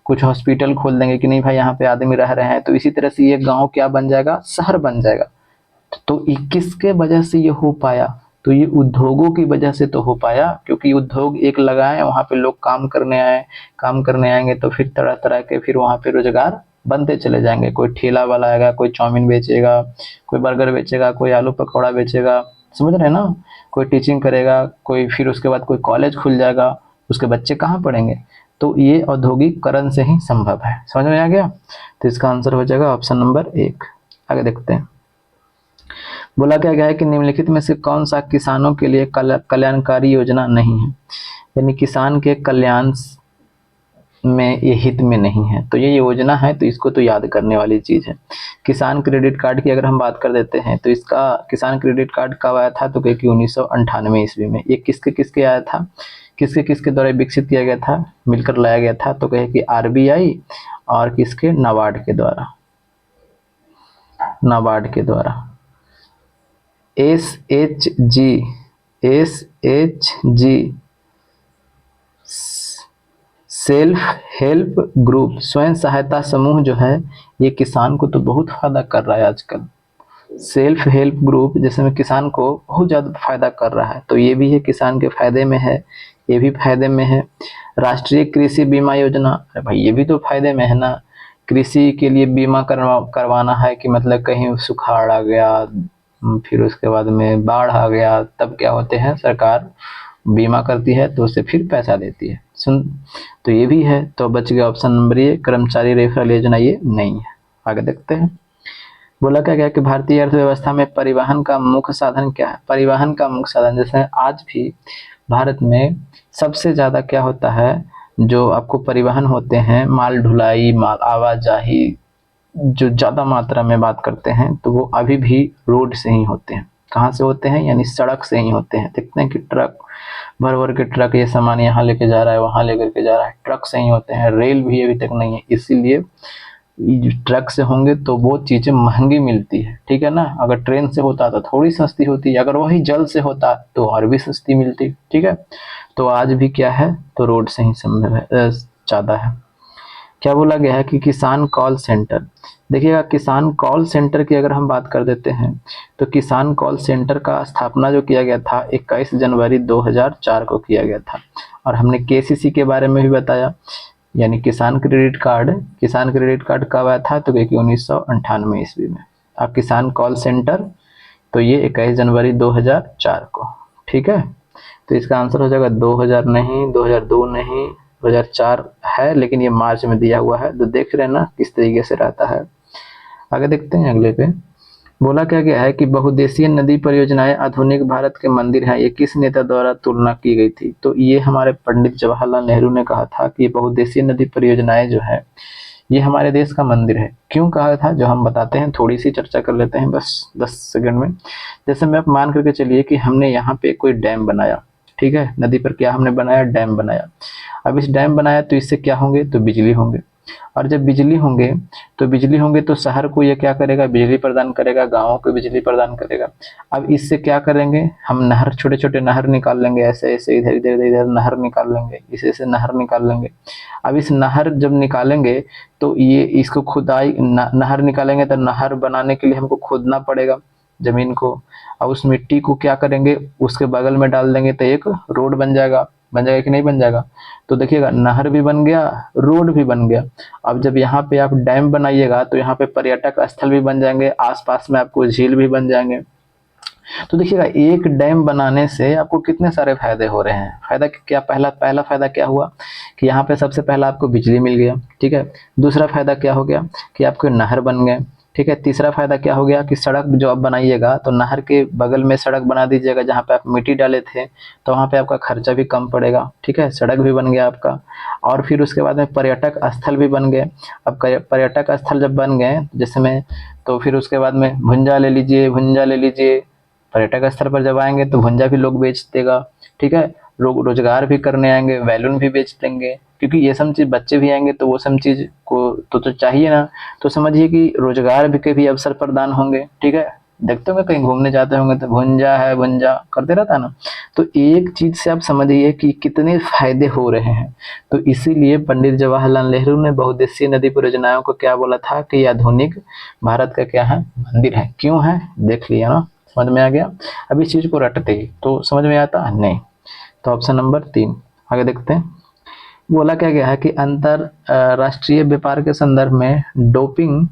कुछ हॉस्पिटल खोल देंगे कि नहीं भाई यहाँ पे आदमी रह रहे हैं। तो इसी तरह से ये गाँव क्या बन जाएगा, शहर बन जाएगा। तो किसके वजह से ये हो पाया, तो ये उद्योगों की वजह से तो हो पाया। क्योंकि उद्योग एक लगाए, वहाँ पे लोग काम करने आए, काम करने आएंगे तो फिर तरह तरह के फिर वहाँ पे रोजगार बनते चले जाएंगे। कोई ठेला वाला आएगा, कोई चाउमीन बेचेगा, कोई बर्गर बेचेगा, कोई आलू पकौड़ा बेचेगा, समझ रहे हैं ना, कोई टीचिंग करेगा, कोई फिर उसके बाद कोई कॉलेज खुल जाएगा, उसके बच्चे कहाँ पढ़ेंगे। तो ये औद्योगिकरण से ही संभव है। समझ में आ गया। तो इसका आंसर हो जाएगा ऑप्शन नंबर 1। आगे देखते हैं। बोला क्या गया है कि निम्नलिखित में से कौन सा किसानों के लिए कल्याणकारी योजना नहीं है, यानी किसान के कल्याण में ये हित में नहीं है। तो ये योजना है, तो इसको तो याद करने वाली चीज है। किसान क्रेडिट कार्ड की अगर हम बात कर देते हैं तो इसका किसान क्रेडिट कार्ड कब आया था, तो कि 1998 ईस्वी में। ये किसके किसके आया था, किसके किसके द्वारा विकसित किया गया था, मिलकर लाया गया था। तो कहे कि आरबीआई और किसके, नाबार्ड के द्वारा, नाबार्ड के द्वारा। SHG सेल्फ हेल्प ग्रुप, स्वयं सहायता समूह जो है, ये किसान को तो बहुत फायदा कर रहा है आजकल। सेल्फ हेल्प ग्रुप जैसे में किसान को बहुत ज़्यादा फायदा कर रहा है। तो ये भी है किसान के फायदे में है, ये भी फायदे में है। राष्ट्रीय कृषि बीमा योजना, अरे भाई ये भी तो फायदे में है ना। कृषि के लिए बीमा करवाना है कि मतलब कहीं सुखाड़ आ गया, फिर उसके बाद में बाढ़ आ गया, तब क्या होते हैं, सरकार बीमा करती है तो उससे फिर पैसा देती है। सुन, तो ये भी है। तो बच गया ऑप्शन नंबर ये, कर्मचारी रेफरल योजना ये नहीं है। आगे देखते हैं। बोला क्या गया कि भारतीय अर्थव्यवस्था में परिवहन का मुख्य साधन क्या है। परिवहन का मुख्य साधन, जैसे आज भी भारत में सबसे ज़्यादा क्या होता है, जो आपको परिवहन होते हैं, माल ढुलाई, माल आवाजाही, जो ज़्यादा मात्रा में बात करते हैं तो वो अभी भी रोड से ही होते हैं। कहाँ से होते हैं, यानी सड़क से ही होते हैं। देखते हैं कि ट्रक भर भर के ट्रक ये सामान यहाँ लेके जा रहा है, वहाँ लेकर के जा रहा है, ट्रक से ही होते हैं। रेल भी अभी तक नहीं है, इसीलिए ट्रक से होंगे तो वो चीज़ें महंगी मिलती है, ठीक है ना। अगर ट्रेन से होता तो थोड़ी सस्ती होती, अगर वही जल से होता तो और भी सस्ती मिलती, ठीक है। तो आज भी क्या है, तो रोड से ही संभव है, ज़्यादा है। क्या बोला गया है कि किसान कॉल सेंटर, देखिएगा किसान कॉल सेंटर की अगर हम बात कर देते हैं तो किसान कॉल सेंटर का स्थापना जो किया गया था 21 जनवरी 2004 को किया गया था। और हमने केसीसी के बारे में भी बताया, यानी किसान क्रेडिट कार्ड कब आया था, तो 1998 ईस्वी में। अब किसान कॉल सेंटर तो ये 21 जनवरी 2004 को, ठीक है। तो इसका आंसर हो जाएगा 2000 नहीं, 2002 नहीं, 2004 है, लेकिन ये मार्च में दिया हुआ है। तो देख रहे हैं ना किस तरीके से रहता है। आगे देखते हैं अगले पे। बोला क्या गया है कि बहुउद्देशीय नदी परियोजनाएं आधुनिक भारत के मंदिर हैं, ये किस नेता द्वारा तुलना की गई थी। तो ये हमारे पंडित जवाहरलाल नेहरू ने कहा था कि बहुउद्देशीय नदी परियोजनाएं जो है ये हमारे देश का मंदिर है। क्यों कहा था जो हम बताते हैं, थोड़ी सी चर्चा कर लेते हैं बस 10 सेकंड में। जैसे मैं मान करके चलिए कि हमने यहाँ पे कोई डैम बनाया, ठीक है, नदी पर क्या हमने बनाया, डैम बनाया। अब इस डैम बनाया तो इससे क्या होंगे, तो बिजली होंगे। और जब बिजली होंगे तो शहर को ये क्या करेगा, बिजली प्रदान करेगा, गाँवों को बिजली प्रदान करेगा। अब इससे क्या करेंगे हम, नहर, छोटे छोटे नहर निकाल लेंगे, ऐसे ऐसे इधर इधर इधर नहर निकाल लेंगे, इसे से नहर निकाल लेंगे। अब इस नहर जब निकालेंगे तो ये इसको खुदाई, नहर निकालेंगे तो नहर बनाने के लिए हमको खोदना पड़ेगा जमीन को। और उस मिट्टी को क्या करेंगे, उसके बगल में डाल देंगे तो एक रोड बन जाएगा कि नहीं बन जाएगा। तो देखिएगा नहर भी बन गया, रोड भी बन गया। अब जब यहाँ पे आप डैम बनाइएगा तो यहाँ पे पर्यटक स्थल भी बन जाएंगे, आसपास में आपको झील भी बन जाएंगे। तो देखिएगा एक डैम बनाने से आपको कितने सारे फायदे हो रहे हैं। फायदा क्या, पहला फायदा क्या हुआ कि यहाँ पे सबसे पहला आपको बिजली मिल गया, ठीक है। दूसरा फायदा क्या हो गया कि आपके नहर बन गए, ठीक है। तीसरा फायदा क्या हो गया कि सड़क जो आप बनाइएगा तो नहर के बगल में सड़क बना दीजिएगा, जहाँ पे आप मिट्टी डाले थे तो वहाँ पे आपका खर्चा भी कम पड़ेगा, ठीक है, सड़क भी बन गया आपका। और फिर उसके बाद में पर्यटक स्थल भी बन गए। अब पर्यटक स्थल जब बन गए जैसे में, तो फिर उसके बाद में भुंजा ले लीजिए, पर्यटक स्थल पर जब आएंगे तो भुंजा भी लोग बेच देगा, ठीक है। लोग रोजगार भी करने आएंगे, बैलून भी बेच देंगे, क्योंकि ये सब चीज बच्चे भी आएंगे तो वो सब चीज को तो चाहिए ना। तो समझिए कि रोजगार भी के भी अवसर प्रदान होंगे, ठीक है। देखते होंगे कहीं घूमने जाते होंगे तो भुंजा करते रहता है ना। तो एक चीज से आप समझिए कि कितने फायदे हो रहे हैं। तो इसीलिए पंडित जवाहरलाल नेहरू ने बहुउद्देशीय नदी परियोजनाओं को क्या बोला था कि आधुनिक भारत का क्या है, मंदिर है। क्यों है, देख लिया ना, समझ में आ गया। अब इस चीज को रटते ही तो समझ में आता नहीं। तो ऑप्शन नंबर 3 आगे देखते हैं। बोला क्या गया है कि राष्ट्रीय व्यापार के संदर्भ में डंपिंग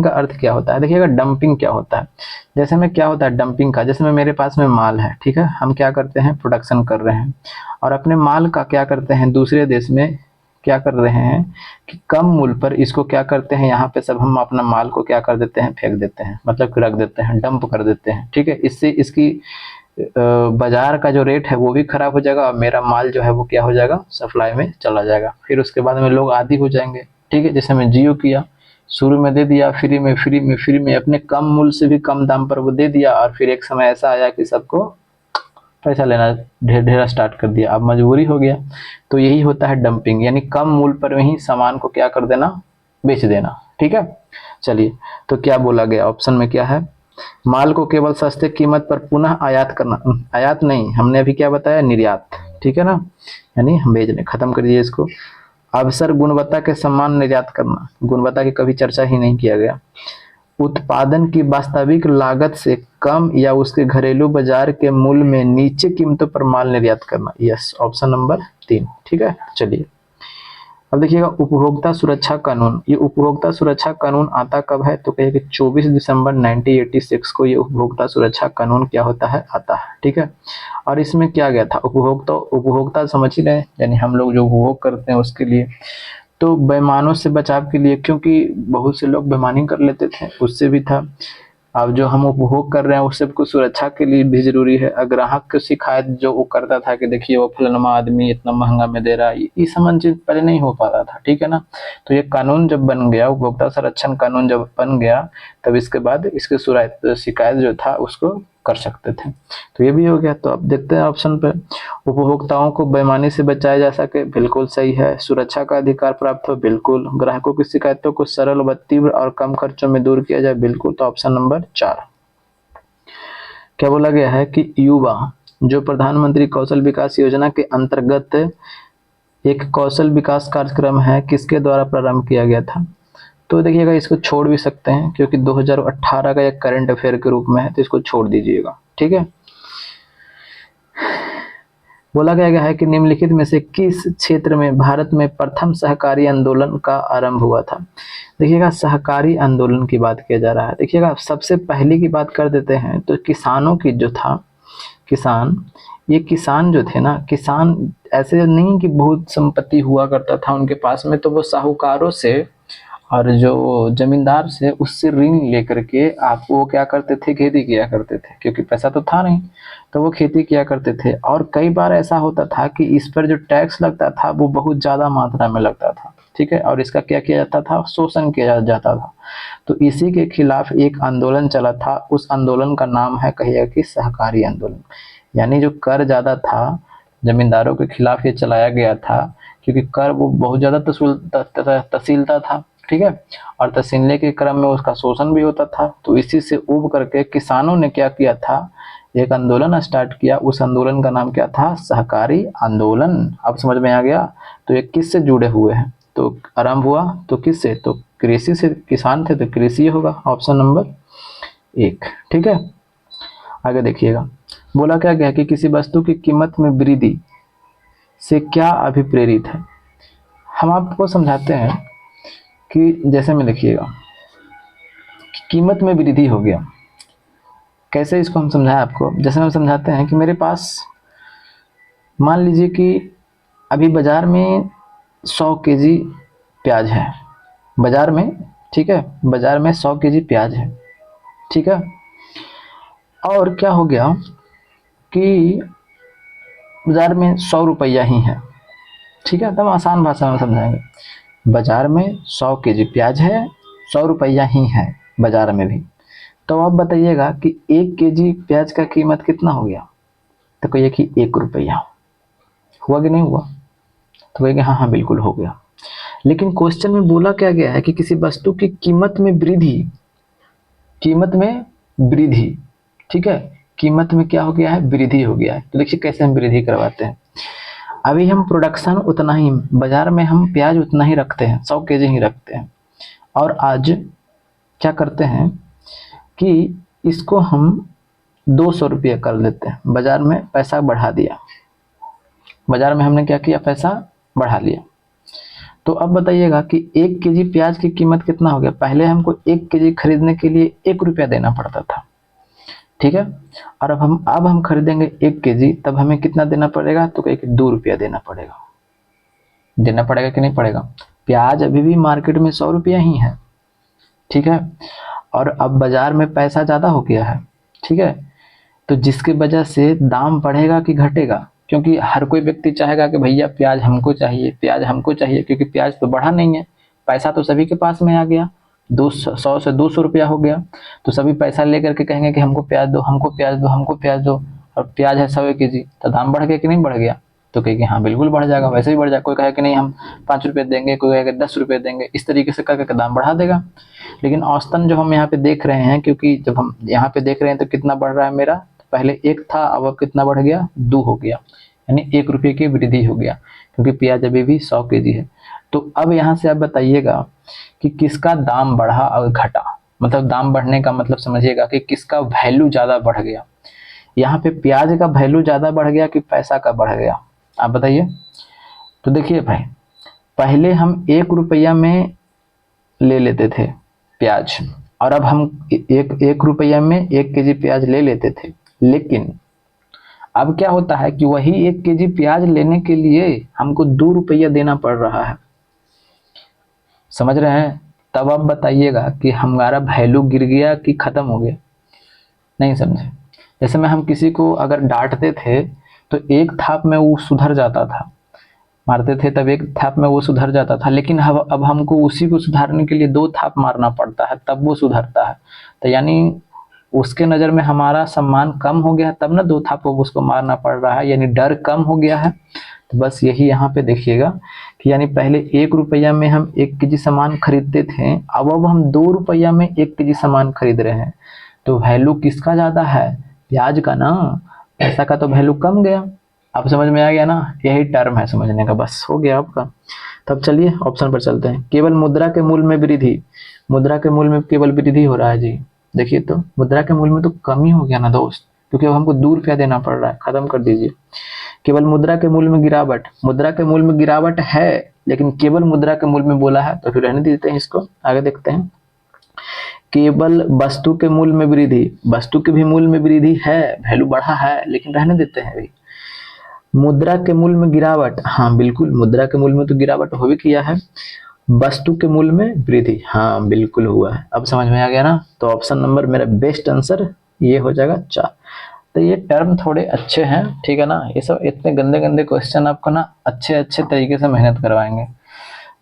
का अर्थ क्या होता है। देखिएगा डंपिंग क्या होता है, जैसे में क्या होता है डंपिंग का, जैसे में मेरे पास में माल है, ठीक है, हम क्या करते हैं, प्रोडक्शन कर रहे हैं और अपने माल का क्या करते हैं, दूसरे देश में क्या कर रहे हैं कि कम मूल्य पर इसको क्या करते हैं, यहाँ पे सब हम अपना माल को क्या कर देते हैं, फेंक देते हैं, मतलब कि रख देते हैं, डंप कर देते हैं, ठीक है। इससे इसकी बाजार का जो रेट है वो भी खराब हो जाएगा और मेरा माल जो है वो क्या हो जाएगा, सप्लाई में चला जाएगा। फिर उसके बाद में लोग आदी हो जाएंगे, ठीक है। जैसे मैं जियो किया, शुरू में दे दिया फ्री में अपने कम मूल्य से भी कम दाम पर वो दे दिया, और फिर एक समय ऐसा आया कि सबको पैसा लेना ढेरा स्टार्ट कर दिया, अब मजबूरी हो गया। तो यही होता है डंपिंग, यानी कम मूल्य पर ही सामान को क्या कर देना, बेच देना, ठीक है। चलिए, तो क्या बोला गया ऑप्शन में, क्या है, माल को केवल सस्ते कीमत पर पुनः आयात करना, आयात नहीं, हमने अभी क्या बताया, निर्यात, ठीक है ना, यानी हम भेजने, खत्म कर दिए इसको। अवसर गुणवत्ता के समान निर्यात करना, गुणवत्ता की कभी चर्चा ही नहीं किया गया। उत्पादन की वास्तविक लागत से कम या उसके घरेलू बाजार के मूल्य में नीचे कीमतों पर माल निर्यात करना, यस, ऑप्शन नंबर 3, ठीक है। चलिए अब देखिएगा उपभोक्ता सुरक्षा कानून। ये उपभोक्ता सुरक्षा कानून आता कब है, तो कहिए कि 24 दिसंबर 1986 को ये उपभोक्ता सुरक्षा कानून क्या होता है, आता है, ठीक है। और इसमें क्या गया था, उपभोक्ता समझ ही रहे, यानी हम लोग जो उपभोग करते हैं उसके लिए, तो बेईमानों से बचाव के लिए, क्योंकि बहुत से लोग बेईमानी कर लेते थे, उससे भी था। अब जो हम उपभोग कर रहे हैं उस सबको सुरक्षा के लिए भी जरूरी है। ग्राहक को शिकायत जो वो करता था कि देखिए वो फलाना आदमी इतना महंगा में दे रहा है, ये समझ चीज पहले नहीं हो पा रहा था, ठीक है ना। तो ये कानून जब बन गया, उपभोक्ता संरक्षण कानून जब बन गया, तब इसके बाद इसके शिकायत जो था उसको कर सकते थे। तो ये भी हो गया। तो अब देखते हैं ऑप्शन पे, उपभोक्ताओं को बेईमानी से बचाया जा सके, बिल्कुल सही है। सुरक्षा का अधिकार प्राप्त हो, बिल्कुल। ग्राहकों की शिकायतों को सरल व तीव्र और कम खर्चों में दूर किया जाए, बिल्कुल। तो ऑप्शन नंबर 4 क्या बोला गया है कि युवा जो प्रधानमंत्री कौशल विकास योजना के अंतर्गत एक कौशल विकास कार्यक्रम है, किसके द्वारा प्रारंभ किया गया था। तो देखिएगा इसको छोड़ भी सकते हैं क्योंकि 2018 का एक करंट अफेयर के रूप में है, तो इसको छोड़ दीजिएगा, ठीक है। बोला गया है कि निम्नलिखित में से किस क्षेत्र में भारत में प्रथम सहकारी आंदोलन का आरंभ हुआ था। देखिएगा सहकारी आंदोलन की बात किया जा रहा है। देखिएगा सबसे पहले की बात कर देते हैं, तो किसानों की जो था, किसान जो थे ना, किसान ऐसे नहीं कि बहुत संपत्ति हुआ करता था उनके पास में, तो वो साहूकारों से और जो जमींदार से उससे ऋण लेकर के आप वो क्या करते थे, खेती किया करते थे, क्योंकि पैसा तो था नहीं, तो वो खेती किया करते थे। और कई बार ऐसा होता था कि इस पर जो टैक्स लगता था वो बहुत ज़्यादा मात्रा में लगता था, ठीक है, और इसका क्या किया जाता था, शोषण किया जाता था। तो इसी के खिलाफ एक आंदोलन चला था, उस आंदोलन का नाम है कहिएगा कि सहकारी आंदोलन। यानी जो कर ज़्यादा था जमींदारों के खिलाफ ये चलाया गया था, क्योंकि कर वो बहुत ज़्यादा तसीलता था, ठीक है, और तसीलने के क्रम में उसका शोषण भी होता था। तो इसी से उब करके किसानों ने क्या किया था, एक आंदोलन स्टार्ट किया। उस आंदोलन का नाम क्या था, सहकारी आंदोलन। अब समझ में आ गया। तो ये किससे जुड़े हुए हैं, तो आरंभ हुआ तो किससे, तो कृषि से, किसान थे तो कृषि होगा, ऑप्शन नंबर 1, ठीक है। आगे देखिएगा, बोला क्या गया कि किसी वस्तु की कीमत में वृद्धि से क्या अभिप्रेरित है। हम आपको समझाते हैं कि जैसे में देखिएगा, कीमत में वृद्धि हो गया। कैसे इसको हम समझाएं आपको, जैसे हम समझाते हैं कि मेरे पास मान लीजिए कि अभी बाजार में 100 केजी प्याज है बाजार में, ठीक है, बाजार में 100 केजी प्याज है, ठीक है। और क्या हो गया कि बाजार में 100 रुपया ही है, ठीक है, तब आसान भाषा में समझाएंगे। बाजार में 100 केजी प्याज है, 100 रुपया ही है बाजार में भी। तो आप बताइएगा कि 1 केजी प्याज का कीमत कितना हो गया, तो कहिए कि 1 रुपया। हुआ कि नहीं हुआ, तो कहेंगे हाँ हाँ बिल्कुल हो गया। लेकिन क्वेश्चन में बोला क्या गया है कि किसी वस्तु की कीमत में वृद्धि, कीमत में वृद्धि, ठीक है, कीमत में क्या हो गया है, वृद्धि हो गया है। तो देखिए कैसे हम वृद्धि करवाते हैं। अभी हम प्रोडक्शन उतना ही, बाजार में हम प्याज उतना ही रखते हैं, 100 केजी ही रखते हैं, और आज क्या करते हैं कि इसको हम 200 रुपये कर देते हैं, बाजार में पैसा बढ़ा दिया, बाजार में हमने क्या किया, पैसा बढ़ा लिया। तो अब बताइएगा कि 1 केजी प्याज की कीमत कितना हो गया। पहले हमको 1 केजी खरीदने के लिए 1 रुपया देना पड़ता था, ठीक है, और अब हम खरीदेंगे 1 केजी, तब हमें कितना देना पड़ेगा, तो कहीं 2 रुपया देना पड़ेगा। देना पड़ेगा कि नहीं पड़ेगा। प्याज अभी भी मार्केट में 100 रुपया ही है, ठीक है, और अब बाजार में पैसा ज़्यादा हो गया है, ठीक है। तो जिसकी वजह से दाम बढ़ेगा कि घटेगा, क्योंकि हर कोई व्यक्ति चाहेगा कि भैया प्याज हमको चाहिए, प्याज हमको चाहिए, क्योंकि प्याज तो बढ़ा नहीं है, पैसा तो सभी के पास में आ गया, 100 से 200 रुपया हो गया। तो सभी पैसा लेकर के कहेंगे कि हमको प्याज दो, हमको प्याज दो, हमको प्याज दो, और प्याज है 100 केजी, तो दाम बढ़ गया कि नहीं बढ़ गया, तो कहेंगे हाँ बिल्कुल बढ़ जाएगा, वैसे ही बढ़ जाएगा। कोई कहे कि नहीं हम 5 रुपये देंगे, कोई कहेगा 10 रुपये देंगे, इस तरीके से करके दाम बढ़ा देगा। लेकिन औसतन जो हम यहाँ पे देख रहे हैं, क्योंकि जब हम यहाँ पे देख रहे हैं तो कितना बढ़ रहा है मेरा, पहले 1 था, अब कितना बढ़ गया, 2 हो गया, यानी 1 रुपये की वृद्धि हो गया, क्योंकि प्याज अभी भी 100 केजी है। तो अब यहाँ से आप बताइएगा कि किसका दाम बढ़ा और घटा, मतलब दाम बढ़ने का मतलब समझिएगा कि किसका वैल्यू ज़्यादा बढ़ गया। यहाँ पे प्याज का वैल्यू ज़्यादा बढ़ गया कि पैसा का बढ़ गया, आप बताइए। तो देखिए भाई, पहले हम 1 रुपया में ले लेते थे प्याज, और अब हम 1 रुपया में 1 केजी प्याज ले लेते थे। लेकिन अब क्या होता है कि वही 1 केजी प्याज लेने के लिए हमको 2 रुपया देना पड़ रहा है, समझ रहे हैं। तब आप बताइएगा कि हमारा वैल्यू गिर गया कि खत्म हो गया, नहीं समझे। जैसे में हम किसी को अगर डांटते थे तो एक थाप में वो सुधर जाता था, मारते थे तब एक थाप में वो सुधर जाता था, लेकिन अब हमको उसी को सुधारने के लिए 2 थाप मारना पड़ता है, तब वो सुधरता है। तो यानी उसके नज़र में हमारा सम्मान कम हो गया, तब ना 2 थाप उसको मारना पड़ रहा है, यानी डर कम हो गया है। तो बस यही यहाँ पे देखिएगा कि यानी पहले 1 रुपया में हम 1 केजी सामान खरीदते थे, अब हम 2 रुपया में 1 केजी सामान खरीद रहे हैं। तो वैल्यू किसका ज़्यादा है, प्याज का ना, पैसा का तो वैल्यू कम गया। अब समझ में आ गया ना, यही टर्म है समझने का, बस हो गया आपका। तब चलिए ऑप्शन पर चलते हैं। केवल मुद्रा के मूल्य में वृद्धि, मुद्रा के मूल्य में केवल वृद्धि हो रहा है जी। देखिए तो मुद्रा के मूल्य में तो कमी हो गया ना दोस्त, क्योंकि अब हमको 2 रुपया देना पड़ रहा है, खत्म कर दीजिए। केवल मुद्रा के मूल्य में गिरावट, मुद्रा के मूल्य में गिरावट है, लेकिन केवल मुद्रा के मूल्य में बोला है तो फिर रहने देते हैं इसको, आगे देखते हैं। केवल वस्तु के मूल्य में वृद्धि, वस्तु के भी मूल्य में वृद्धि है, वैल्यू बढ़ा है, लेकिन रहने देते हैं अभी। मुद्रा के मूल्य में गिरावट, हाँ बिल्कुल मुद्रा के मूल्य में तो गिरावट हो भी किया है। वस्तु के मूल्य में वृद्धि, हाँ बिल्कुल हुआ है। अब समझ में आ गया ना, तो ऑप्शन नंबर मेरा बेस्ट आंसर ये हो जाएगा 4। तो ये टर्म थोड़े अच्छे हैं, ठीक है ना, ये सब इतने गंदे गंदे क्वेश्चन आपको ना अच्छे तरीके से मेहनत करवाएंगे।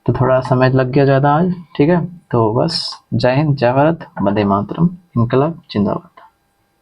तो थोड़ा समय लग गया ज़्यादा आज, ठीक है। तो बस जय हिंद, जय भारत, वंदे मातरम, इनकलाब जिंदाबाद।